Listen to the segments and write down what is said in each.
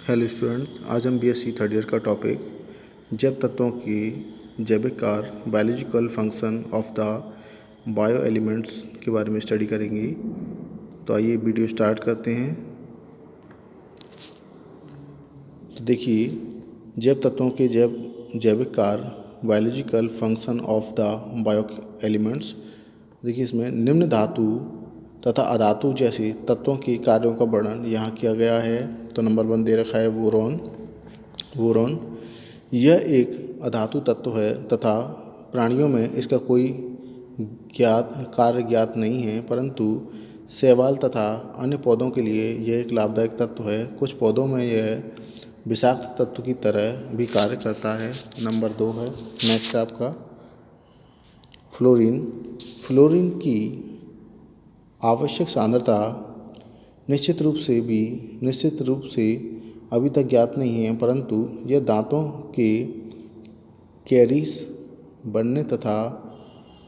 Hello students, आज हम BSc third year का टॉपिक जैव तत्वों की जैविक कार्य biological function of the bio elements के बारे में स्टडी करेंगे। तो आइए वीडियो स्टार्ट करते हैं। तो देखिए, जैव तत्वों के जैविक कार्य biological function of the bio elements. देखिए, इसमें निम्न धातु तथा अधातु जैसे तत्वों के कार्यों का वर्णन यहाँ किया गया है। तो नंबर 1 दे रखा है बोरॉन। यह एक अधातु तत्व है तथा प्राणियों में इसका कोई कार्य ज्ञात नहीं है, परंतु शैवाल तथा अन्य पौधों के लिए यह एक लाभदायक तत्व है। कुछ पौधों में यह विषाक्त तत्व की तरह भी कार्य करता है। नंबर 2 है नेक्स्ट आपका फ्लोरीन की आवश्यक सांद्रता निश्चित रूप से अभी तक ज्ञात नहीं है, परंतु यह दांतों के कैरीज बनने तथा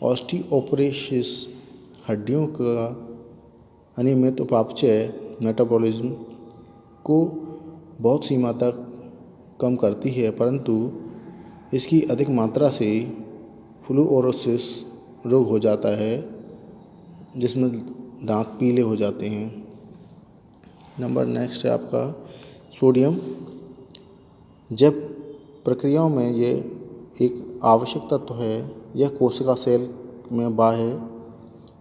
ऑस्टियोपोरोसिस हड्डियों का अनियमित उपापचय मेटाबॉलिज्म को बहुत सीमा तक कम करती है, परंतु इसकी अधिक मात्रा से फ्लूओरोसिस रोग हो जाता है, जिसमें दांत पीले हो जाते हैं। नंबर नेक्स्ट है आपका सोडियम। जैव प्रक्रियाओं में ये एक आवश्यक तत्व है। यह कोशिका सेल में बाह्य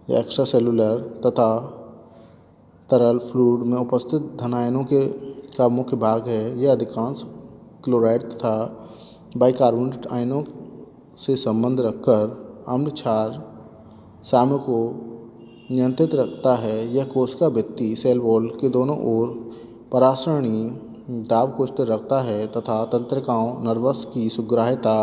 या एक्स्ट्रा सेलुलर तथा तरल फ्लूइड में उपस्थित धनायनों का मुख्य भाग है। यह अधिकांश क्लोराइड तथा बाइकार्बोनेट आयनों से संबंध रखकर अम्ल क्षार साम्य को नियंत्रित रखता है। यह कोशिका भित्ति सेल वॉल के दोनों ओर परासरणी दाब को स्थिर रखता है तथा तंत्रिकाओं नर्वस की सुग्राह्यता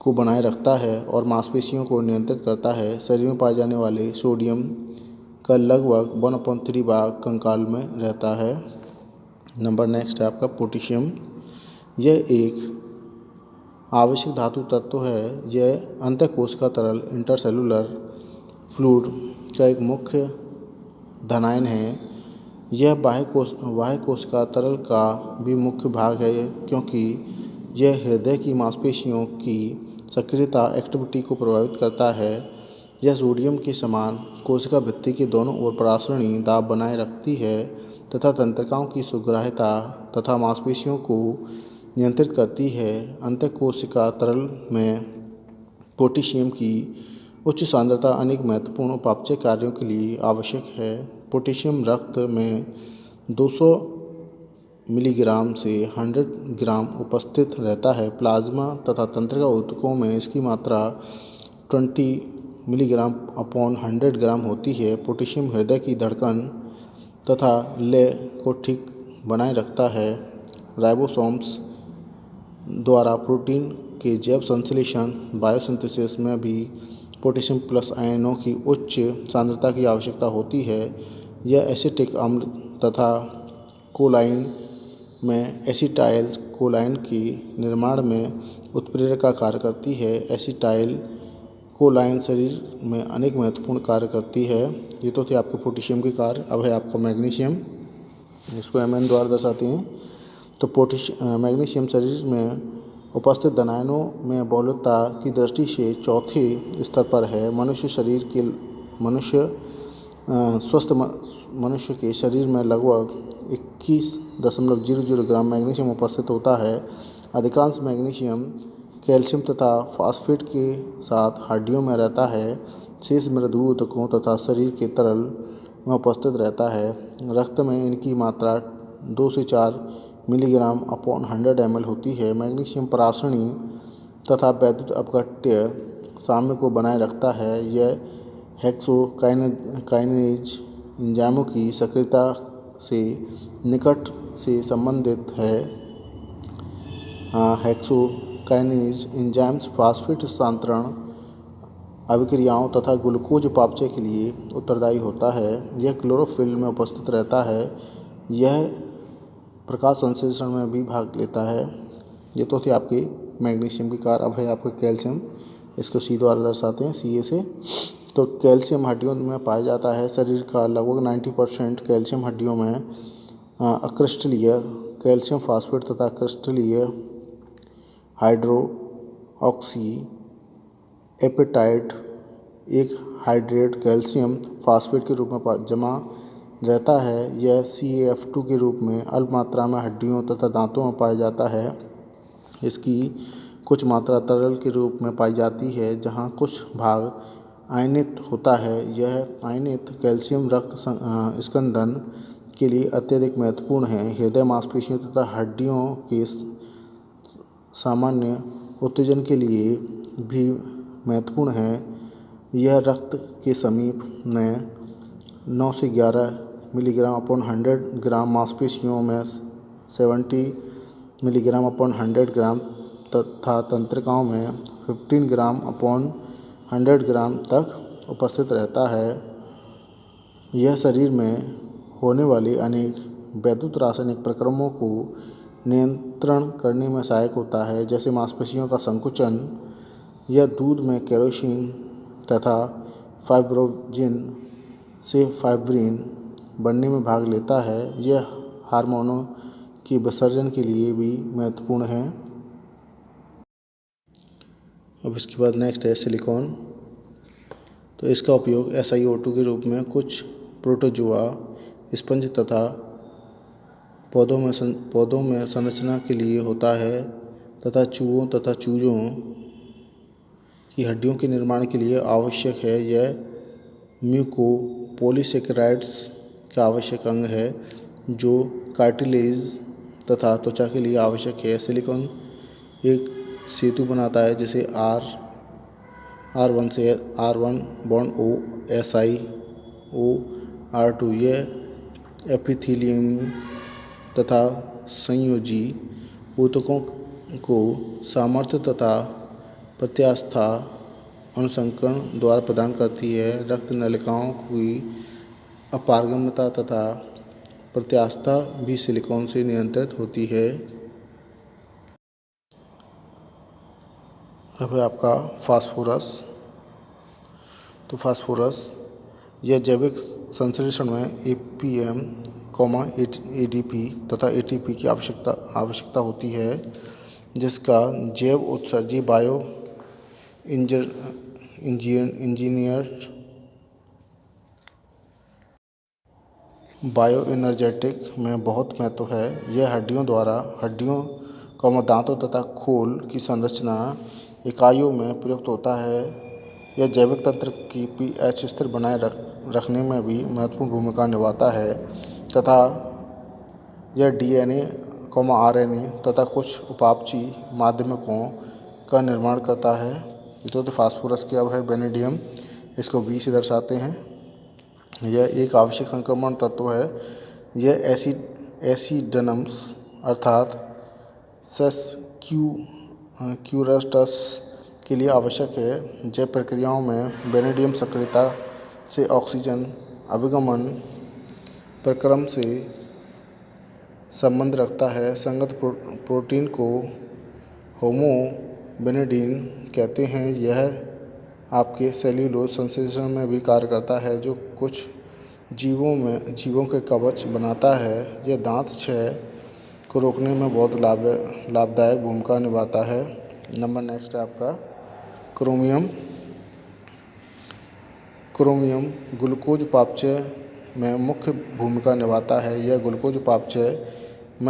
को बनाए रखता है और मांसपेशियों को नियंत्रित करता है। शरीर में पाए जाने वाले सोडियम का लगभग 1/3 भाग कंकाल में रहता है। नंबर नेक्स्ट है आपका पोटेशियम। यह एक आवश्यक धातु तत्व है। यह अंतःकोशिका तरल इंटरसेलुलर फ्लूइड का एक मुख्य धनायन है। यह बाह्य कोशिका तरल का भी मुख्य भाग है, क्योंकि यह हृदय की मांसपेशियों की सक्रियता एक्टिविटी को प्रभावित करता है। यह सोडियम के समान कोशिका भित्ति के दोनों ओर परासरणी दाब बनाए रखती है तथा तंत्रिकाओं की सुग्राह्यता तथा मांसपेशियों को नियंत्रित करती है। अंतःकोशिका तरल में पोटेशियम की उच्च सांद्रता अनेक महत्वपूर्ण उपापचय कार्यों के लिए आवश्यक है। पोटेशियम रक्त में 200 मिलीग्राम से 100 ग्राम उपस्थित रहता है। प्लाज्मा तथा तंत्रिका ऊतकों में इसकी मात्रा 20 मिलीग्राम/100 ग्राम होती है। पोटेशियम हृदय की धड़कन तथा लय को ठीक बनाए रखता है। राइबोसोम्स द्वारा प्रोटीन के जैव संश्लेषण बायोसिंथेसिस में भी पोटेशियम प्लस आयनों की उच्च सांद्रता की आवश्यकता होती है। यह एसिटिक अम्ल तथा कोलाइन में एसिटाइल कोलाइन के निर्माण में उत्प्रेरक का कार्य करती है। एसिटाइल कोलाइन शरीर में अनेक महत्वपूर्ण कार्य करती है। ये तो थे आपके पोटेशियम के कार्य। अब है आपका मैग्नीशियम, इसको Mn द्वारा दर्शाते हैं। तो मैग्नीशियम शरीर में उपस्थित धनायनों में बहुलकता की दृष्टि से चौथे स्तर पर है। स्वस्थ मनुष्य के शरीर में लगभग 21.00 ग्राम मैग्नीशियम उपस्थित होता है। अधिकांश मैग्नीशियम कैल्शियम तथा फास्फेट के साथ हड्डियों में रहता है। शेष मृदु ऊतकों तथा शरीर के तरल में उपस्थित रहता है। रक्त में इनकी मात्रा 2 से 4 मिलीग्राम/100 ml होती है। मैग्नीशियम परासरणी तथा वैद्युत अपघट्य साम्य को बनाए रखता है। यह हेक्सोकाइनेज एंजाइमों की सक्रियता से निकट से संबंधित है। हेक्सोकाइनेज एंजाइम्स फास्फेट स्थानांतरण अभिक्रियाओं तथा ग्लूकोज उपापचय के लिए उत्तरदायी होता है। यह क्लोरोफिल में उपस्थित रहता है। यह प्रकाश संश्लेषण में भी भाग लेता है। ये तो थे आपके मैग्नीशियम की कार्य। अब है आपका कैल्शियम, इसको सी द्वारा दर्शाते हैं सी ए से। तो कैल्शियम हड्डियों में पाया जाता है। शरीर का लगभग 90% कैल्शियम हड्डियों में अक्रिस्टलीय कैल्शियम फास्फेट तथा क्रिस्टलीय हाइड्रो ऑक्सी एपेटाइट एक हाइड्रेट कैल्शियम फास्फेट के रूप में जमा रहता है। यह CaF2 के रूप में अल्प मात्रा में हड्डियों तथा दांतों में पाया जाता है। इसकी कुछ मात्रा तरल के रूप में पाई जाती है, जहां कुछ भाग आयनित होता है। यह आयनित कैल्शियम रक्त स्कंदन के लिए अत्यधिक महत्वपूर्ण है। हृदय, मांसपेशियों तथा हड्डियों के सामान्य उत्तेजन के लिए भी महत्वपूर्ण है। यह रक्त के समीप में 9 से 11 मिलीग्राम अपॉन 100 ग्राम, मांसपेशियों में 70 मिलीग्राम अपॉन 100 ग्राम तथा तंत्रिकाओं में 15 ग्राम अपॉन 100 ग्राम तक उपस्थित रहता है। यह शरीर में होने वाले अनेक वैद्युत रासायनिक प्रक्रमों को नियंत्रण करने में सहायक होता है, जैसे मांसपेशियों का संकुचन। यह दूध में केरोसिन तथा फाइब्रोजिन से फाइब्रिन बनने में भाग लेता है। यह हार्मोनों के विसर्जन के लिए भी महत्वपूर्ण है। अब इसके बाद नेक्स्ट है सिलिकॉन। तो इसका उपयोग SiO2 के रूप में कुछ प्रोटोजोआ, स्पंज तथा पौधों में संरचना के लिए होता है तथा चूहों तथा चूजों की हड्डियों के निर्माण के लिए आवश्यक है। यह म्यूकोपॉलीसेकेराइड्स का आवश्यक अंग है जो कार्टिलेज तथा त्वचा के लिए आवश्यक है। सिलिकॉन एक सेतु बनाता है, जिसे R1 से R1 bond O, SiO R2। यह एपिथेलियमी तथा संयोजी ऊतकों को सामर्थ्य तथा प्रत्यास्था अनुसंकरण द्वारा प्रदान करती है। रक्त नलिकाओं की अपारगम्यता तथा प्रत्यास्था भी सिलिकॉन से नियंत्रित होती है। अब है आपका फास्फोरस। तो फास्फोरस यह जैविक संश्लेषण में APM, ADP तथा ATP की आवश्यकता होती है, जिसका जैव उत्सर्जी बायो एनर्जेटिक में बहुत महत्व है। यह हड्डियों, दांतों तथा खोल की संरचना इकाइयों में प्रयुक्त होता है। यह जैविक तंत्र की pH स्थिर बनाए रखने में भी महत्वपूर्ण भूमिका निभाता है तथा यह DNA, RNA तथा कुछ उपापचयी माध्यमिकों का निर्माण करता है। तो फास्फोरस के अब है वेनेडियम। इसको V से दर्शाते हैं। यह एक आवश्यक संक्रमण तत्व है। यह एसिडनम्स अर्थात क्यूरस्टस के लिए आवश्यक है। जैव प्रक्रियाओं में वेनेडियम सक्रियता से ऑक्सीजन अभिगमन प्रक्रम से संबंध रखता है। संगत प्रोटीन को होमोवेनेडिन कहते हैं। यह आपके सेल्यूलोज संश्लेषण में भी कार्य करता है, जो कुछ जीवों के कवच बनाता है। यह दांत क्षय को रोकने में बहुत लाभदायक भूमिका निभाता है। नंबर नेक्स्ट है आपका क्रोमियम। ग्लूकोज उपापचय में मुख्य भूमिका निभाता है। यह ग्लूकोज उपापचय